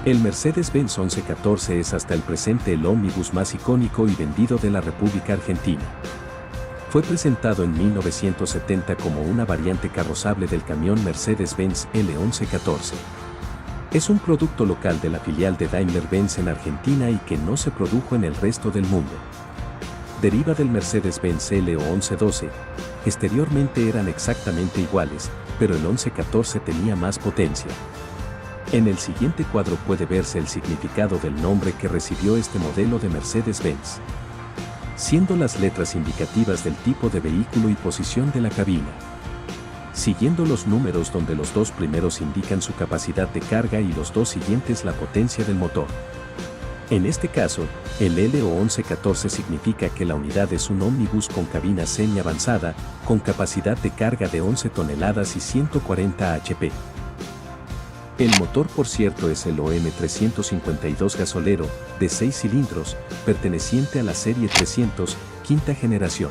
El Mercedes-Benz 1114 es hasta el presente el ómnibus más icónico y vendido de la República Argentina. Fue presentado en 1970 como una variante carrozable del camión Mercedes-Benz L1114. Es un producto local de la filial de Daimler-Benz en Argentina y que no se produjo en el resto del mundo. Deriva del Mercedes-Benz L o 1112. Exteriormente eran exactamente iguales, pero el 1114 tenía más potencia. En el siguiente cuadro puede verse el significado del nombre que recibió este modelo de Mercedes-Benz, siendo las letras indicativas del tipo de vehículo y posición de la cabina, siguiendo los números donde los dos primeros indican su capacidad de carga y los dos siguientes la potencia del motor. En este caso, el L o 1114 significa que la unidad es un ómnibus con cabina semi-avanzada, con capacidad de carga de 11 toneladas y 140 HP. El motor, por cierto, es el OM 352 gasolero, de 6 cilindros, perteneciente a la serie 300, quinta generación.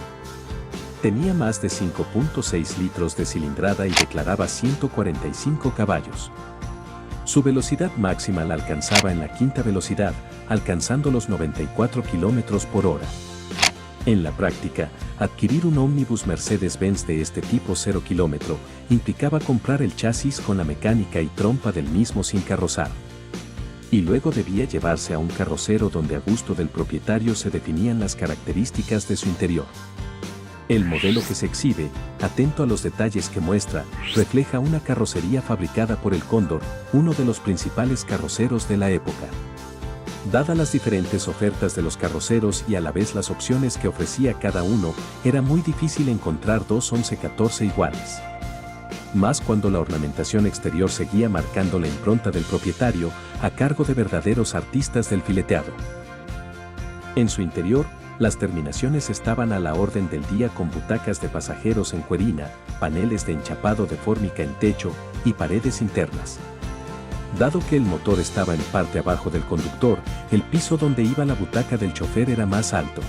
Tenía más de 5.6 litros de cilindrada y declaraba 145 caballos. Su velocidad máxima la alcanzaba en la quinta velocidad, alcanzando los 94 km por hora. En la práctica, adquirir un ómnibus Mercedes-Benz de este tipo 0 km implicaba comprar el chasis con la mecánica y trompa del mismo sin carrozar. Y luego debía llevarse a un carrocero donde a gusto del propietario se definían las características de su interior. El modelo que se exhibe, atento a los detalles que muestra, refleja una carrocería fabricada por el Cóndor, uno de los principales carroceros de la época. Dadas las diferentes ofertas de los carroceros y a la vez las opciones que ofrecía cada uno, era muy difícil encontrar dos 1114 iguales. Más cuando la ornamentación exterior seguía marcando la impronta del propietario, a cargo de verdaderos artistas del fileteado. En su interior, las terminaciones estaban a la orden del día con butacas de pasajeros en cuerina, paneles de enchapado de fórmica en techo y paredes internas. Dado que el motor estaba en parte abajo del conductor, el piso donde iba la butaca del chofer era más alto.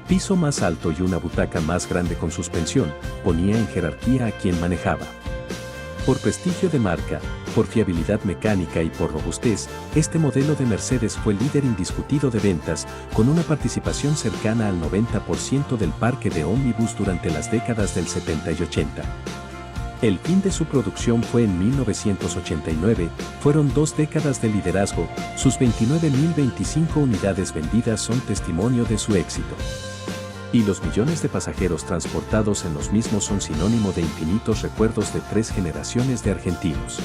Piso más alto y una butaca más grande con suspensión, ponía en jerarquía a quien manejaba. Por prestigio de marca, por fiabilidad mecánica y por robustez, este modelo de Mercedes fue líder indiscutido de ventas, con una participación cercana al 90% del parque de ómnibus durante las décadas del 70 y 80. El fin de su producción fue en 1989, fueron 2 décadas de liderazgo, sus 29.025 unidades vendidas son testimonio de su éxito. Y los millones de pasajeros transportados en los mismos son sinónimo de infinitos recuerdos de 3 generaciones de argentinos.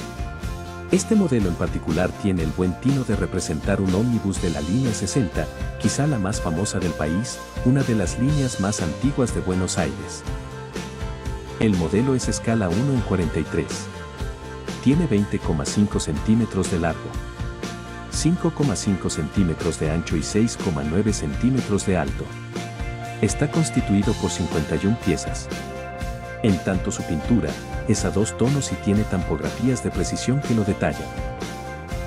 Este modelo en particular tiene el buen tino de representar un ómnibus de la línea 60, quizá la más famosa del país, una de las líneas más antiguas de Buenos Aires. El modelo es escala 1 en 43. Tiene 20,5 centímetros de largo, 5,5 centímetros de ancho y 6,9 centímetros de alto. Está constituido por 51 piezas. En tanto su pintura es a 2 tonos y tiene tampografías de precisión que lo detallan.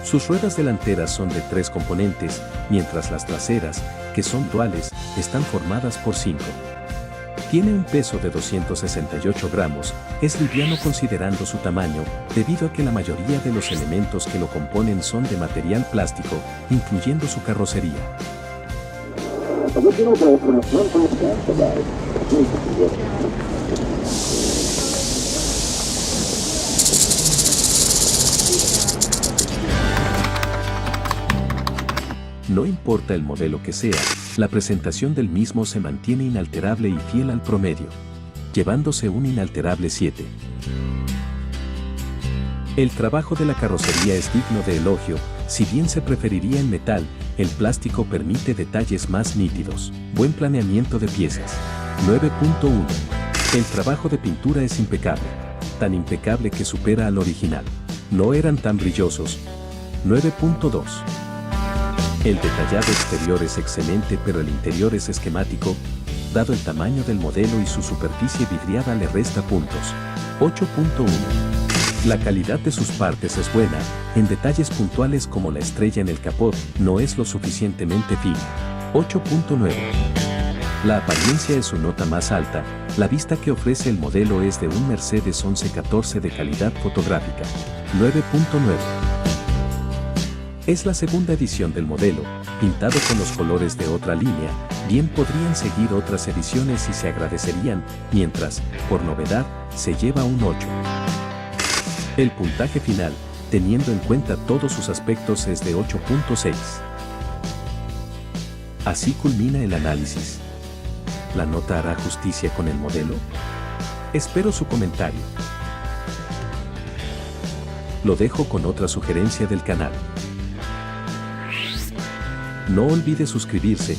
Sus ruedas delanteras son de 3 componentes, mientras las traseras, que son duales, están formadas por 5. Tiene un peso de 268 gramos, es liviano considerando su tamaño, debido a que la mayoría de los elementos que lo componen son de material plástico, incluyendo su carrocería. No importa el modelo que sea, la presentación del mismo se mantiene inalterable y fiel al promedio, llevándose un inalterable 7. El trabajo de la carrocería es digno de elogio, si bien se preferiría en metal, el plástico permite detalles más nítidos. Buen planeamiento de piezas. 9.1. El trabajo de pintura es impecable, tan impecable que supera al original. No eran tan brillosos. 9.2. El detallado exterior es excelente, pero el interior es esquemático, dado el tamaño del modelo y su superficie vidriada le resta puntos. 8.1. La calidad de sus partes es buena, en detalles puntuales como la estrella en el capot, no es lo suficientemente fina. 8.9. La apariencia es su nota más alta, la vista que ofrece el modelo es de un Mercedes 1114 de calidad fotográfica. 9.9. Es la segunda edición del modelo, pintado con los colores de otra línea, bien podrían seguir otras ediciones y se agradecerían, mientras, por novedad, se lleva un 8. El puntaje final, teniendo en cuenta todos sus aspectos, es de 8.6. Así culmina el análisis. ¿La nota hará justicia con el modelo? Espero su comentario. Lo dejo con otra sugerencia del canal. No olvide suscribirse